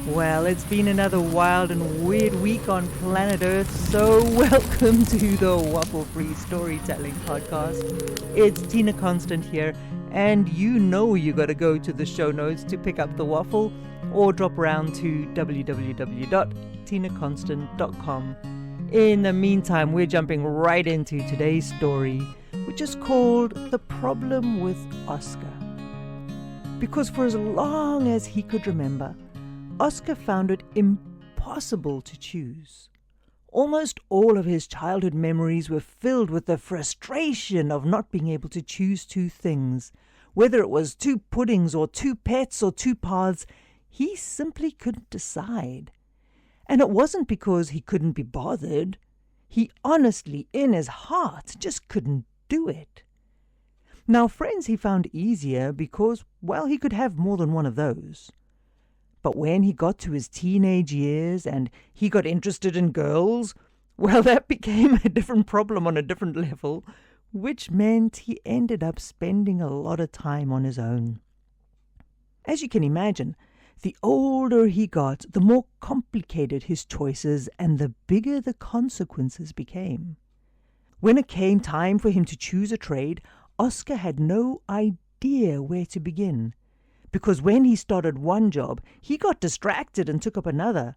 Well, it's been another wild and weird week on planet Earth, so welcome to the Waffle-Free Storytelling Podcast. It's Tina Konstant here, and you know you gotta go to the show notes to pick up the waffle, or drop around to www.tinakonstant.com. In the meantime, we're jumping right into today's story, which is called The Problem with Oscar. Because for as long as he could remember, Oscar found it impossible to choose. Almost all of his childhood memories were filled with the frustration of not being able to choose two things. Whether it was two puddings or two pets or two paths, he simply couldn't decide. And it wasn't because he couldn't be bothered. He honestly, in his heart, just couldn't do it. Now, friends he found easier because, well, he could have more than one of those. But when he got to his teenage years and he got interested in girls, well, that became a different problem on a different level, which meant he ended up spending a lot of time on his own. As you can imagine, the older he got, the more complicated his choices and the bigger the consequences became. When it came time for him to choose a trade, Oscar had no idea where to begin. Because when he started one job, he got distracted and took up another.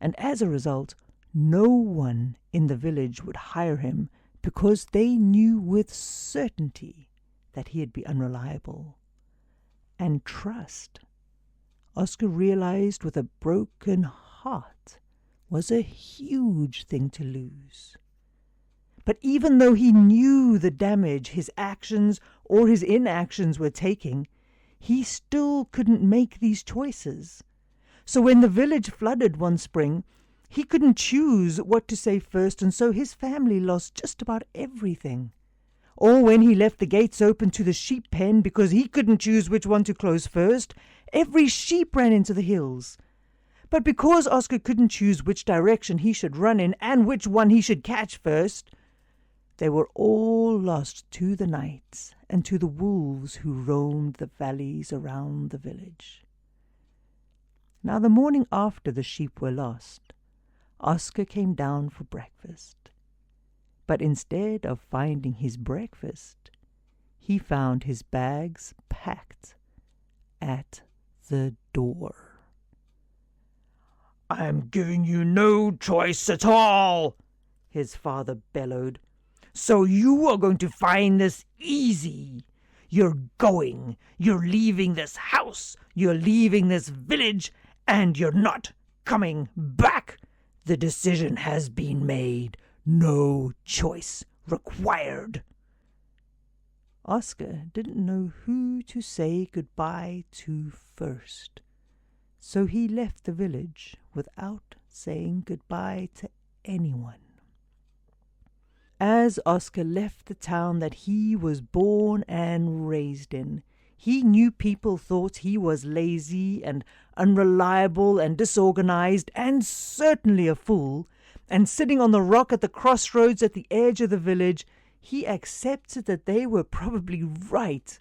And as a result, no one in the village would hire him because they knew with certainty that he'd be unreliable. And trust, Oscar realized with a broken heart, was a huge thing to lose. But even though he knew the damage his actions or his inactions were taking, he still couldn't make these choices. So when the village flooded one spring, he couldn't choose what to say first, and so his family lost just about everything. Or when he left the gates open to the sheep pen because he couldn't choose which one to close first, every sheep ran into the hills. But because Oscar couldn't choose which direction he should run in and which one he should catch first, they were all lost to the night and to the wolves who roamed the valleys around the village. Now the morning after the sheep were lost, Oscar came down for breakfast. But instead of finding his breakfast, he found his bags packed at the door. "I'm giving you no choice at all," his father bellowed. "So you are going to find this easy. You're leaving this house, you're leaving this village, and you're not coming back. The decision has been made. No choice required." Oscar didn't know who to say goodbye to first, so he left the village without saying goodbye to anyone. As Oscar left the town that he was born and raised in, he knew people thought he was lazy and unreliable and disorganized and certainly a fool, and sitting on the rock at the crossroads at the edge of the village, he accepted that they were probably right,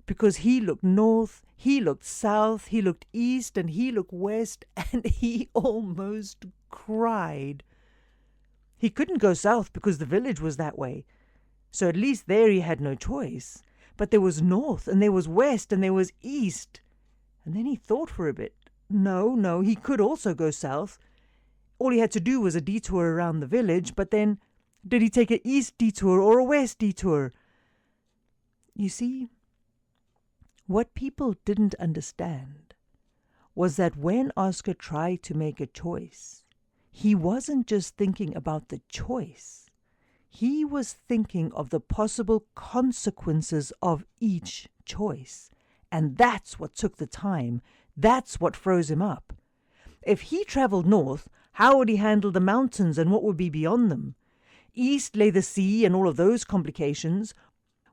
because he looked north, he looked south, he looked east, and he looked west, and he almost cried. He couldn't go south because the village was that way, so at least there he had no choice. But there was north, and there was west, and there was east. And then he thought for a bit. No, he could also go south. All he had to do was a detour around the village, but then, did he take an east detour or a west detour? You see, what people didn't understand was that when Oscar tried to make a choice, he wasn't just thinking about the choice. He was thinking of the possible consequences of each choice. And that's what took the time. That's what froze him up. If he traveled north, how would he handle the mountains and what would be beyond them? East lay the sea and all of those complications.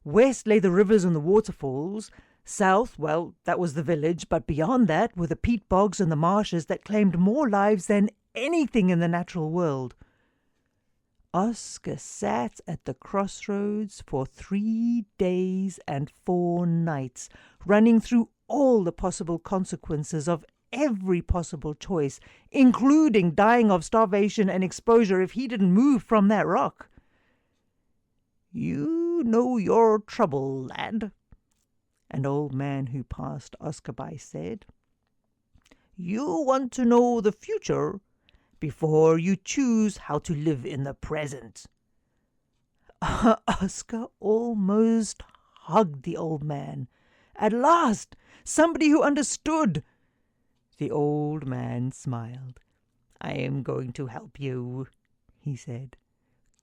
West lay the rivers and the waterfalls. South, well, that was the village, but beyond that were the peat bogs and the marshes that claimed more lives than anything in the natural world. Oscar sat at the crossroads for 3 days and 4 nights, running through all the possible consequences of every possible choice, including dying of starvation and exposure if he didn't move from that rock. "You know your trouble, lad," an old man who passed Oscar by said. "You want to know the future before you choose how to live in the present." Oscar almost hugged the old man. At last, somebody who understood. The old man smiled. "I am going to help you," he said.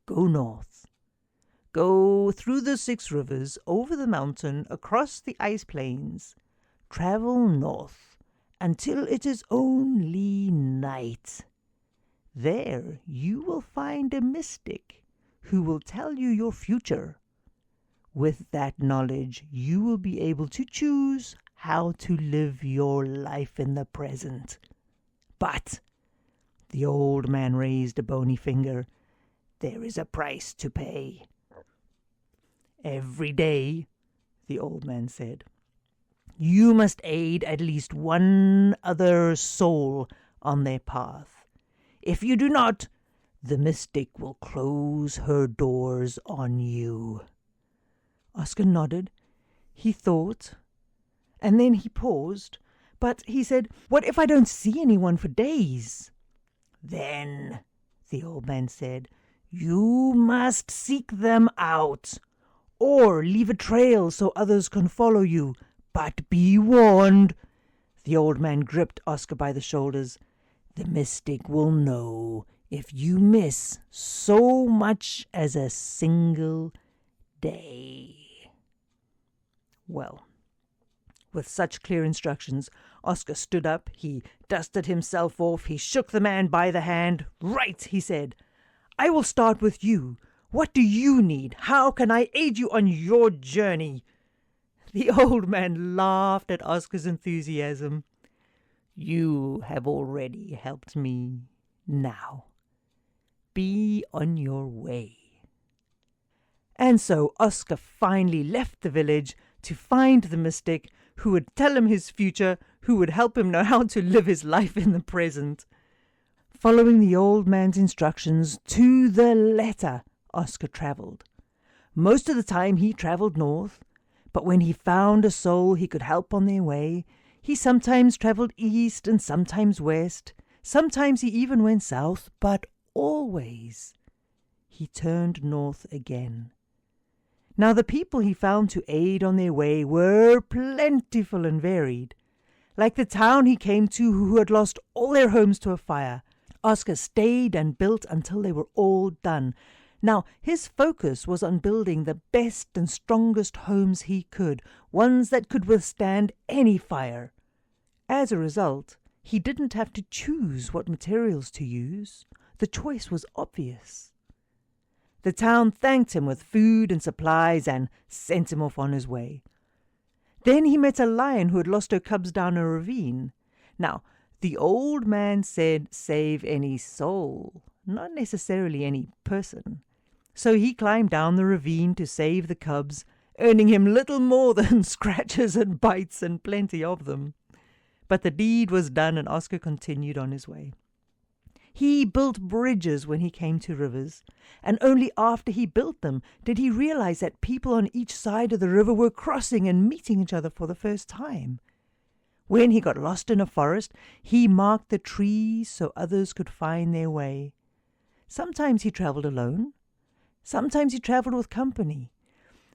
"Go north. Go through the 6 rivers, over the mountain, across the ice plains. Travel north until it is only night. There you will find a mystic who will tell you your future. With that knowledge, you will be able to choose how to live your life in the present. But," the old man raised a bony finger, "there is a price to pay." "Every day," the old man said, "you must aid at least one other soul on their path. If you do not, the mystic will close her doors on you." Oscar nodded. He thought, and then he paused. But he said, "What if I don't see anyone for days?" "Then," the old man said, "you must seek them out, or leave a trail so others can follow you. But be warned." The old man gripped Oscar by the shoulders. "The mystic will know if you miss so much as a single day." Well, with such clear instructions, Oscar stood up. He dusted himself off. He shook the man by the hand. "Right," he said. "I will start with you. What do you need? How can I aid you on your journey?" The old man laughed at Oscar's enthusiasm. "You have already helped me. Now, be on your way." And so Oscar finally left the village to find the mystic who would tell him his future, who would help him know how to live his life in the present. Following the old man's instructions to the letter, Oscar travelled. Most of the time he travelled north, but when he found a soul he could help on their way, he sometimes travelled east and sometimes west. Sometimes he even went south, but always he turned north again. Now the people he found to aid on their way were plentiful and varied. Like the town he came to who had lost all their homes to a fire, Oscar stayed and built until they were all done. Now his focus was on building the best and strongest homes he could, ones that could withstand any fire. As a result, he didn't have to choose what materials to use. The choice was obvious. The town thanked him with food and supplies and sent him off on his way. Then he met a lion who had lost her cubs down a ravine. Now, the old man said save any soul, not necessarily any person. So he climbed down the ravine to save the cubs, earning him little more than scratches and bites and plenty of them. But the deed was done and Oscar continued on his way. He built bridges when he came to rivers, and only after he built them did he realize that people on each side of the river were crossing and meeting each other for the first time. When he got lost in a forest, he marked the trees so others could find their way. Sometimes he traveled alone. Sometimes he traveled with company.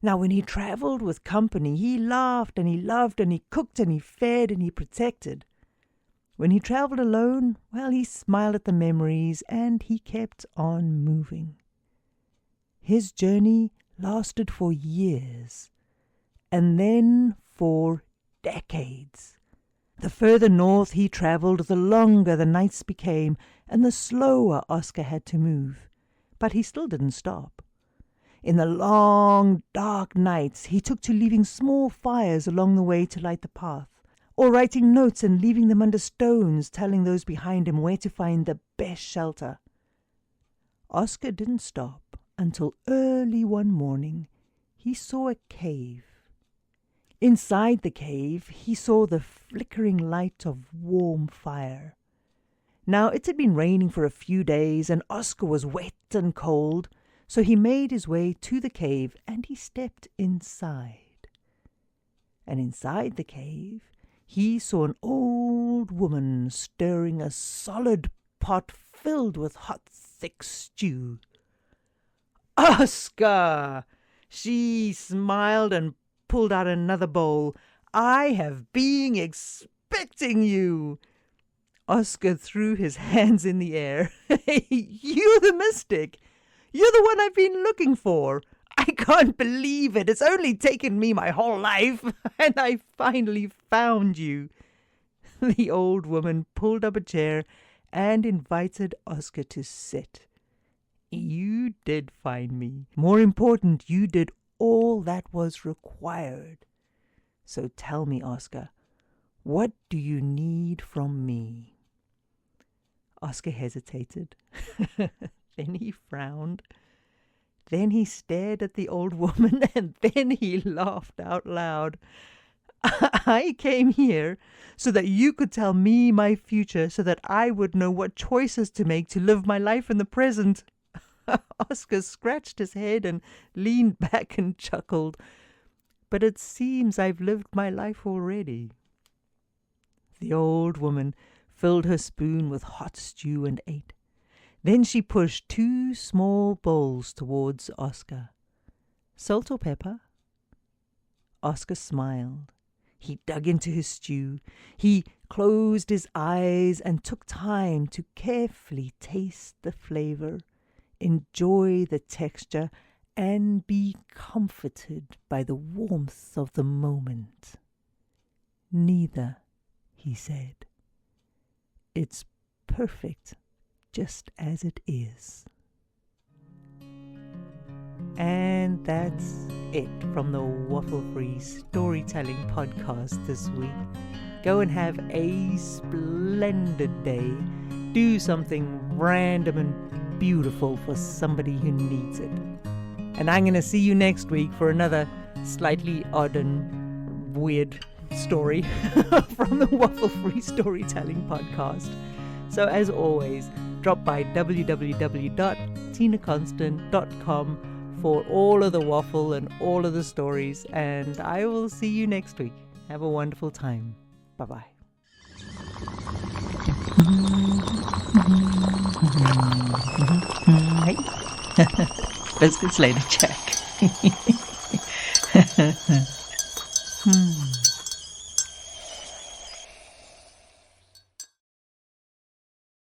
Now, when he traveled with company, he laughed and he loved and he cooked and he fed and he protected. When he traveled alone, well, he smiled at the memories and he kept on moving. His journey lasted for years, and then for decades. The further north he traveled, the longer the nights became, and the slower Oscar had to move. But he still didn't stop. In the long, dark nights, he took to leaving small fires along the way to light the path, or writing notes and leaving them under stones, telling those behind him where to find the best shelter. Oscar didn't stop until early one morning he saw a cave. Inside the cave, he saw the flickering light of warm fire. Now, it had been raining for a few days, and Oscar was wet and cold, so he made his way to the cave, and he stepped inside. And inside the cave, he saw an old woman stirring a solid pot filled with hot, thick stew. "Oscar!" She smiled and pulled out another bowl. "I have been expecting you." Oscar threw his hands in the air. "You're the mystic. You're the one I've been looking for. I can't believe it. It's only taken me my whole life, and I finally found you." The old woman pulled up a chair and invited Oscar to sit. "You did find me. More important, you did all that was required. So tell me, Oscar, what do you need from me?" Oscar hesitated. Then he frowned. Then he stared at the old woman, and then he laughed out loud. "I came here so that you could tell me my future, so that I would know what choices to make to live my life in the present." Oscar scratched his head and leaned back and chuckled. "But it seems I've lived my life already." The old woman filled her spoon with hot stew and ate. Then she pushed 2 small bowls towards Oscar. "Salt or pepper?" Oscar smiled. He dug into his stew. He closed his eyes and took time to carefully taste the flavor, enjoy the texture, and be comforted by the warmth of the moment. "Neither," he said. "It's perfect just as it is." And that's it from the Waffle-Free Storytelling Podcast this week. Go and have a splendid day. Do something random and beautiful for somebody who needs it. And I'm going to see you next week for another slightly odd and weird story from the Waffle-Free Storytelling Podcast. So as always, drop by www.tinaconstant.com for all of the waffle and all of the stories, and I will see you next week. Have a wonderful time. Bye-bye. Hey. Biscuits later, Jack.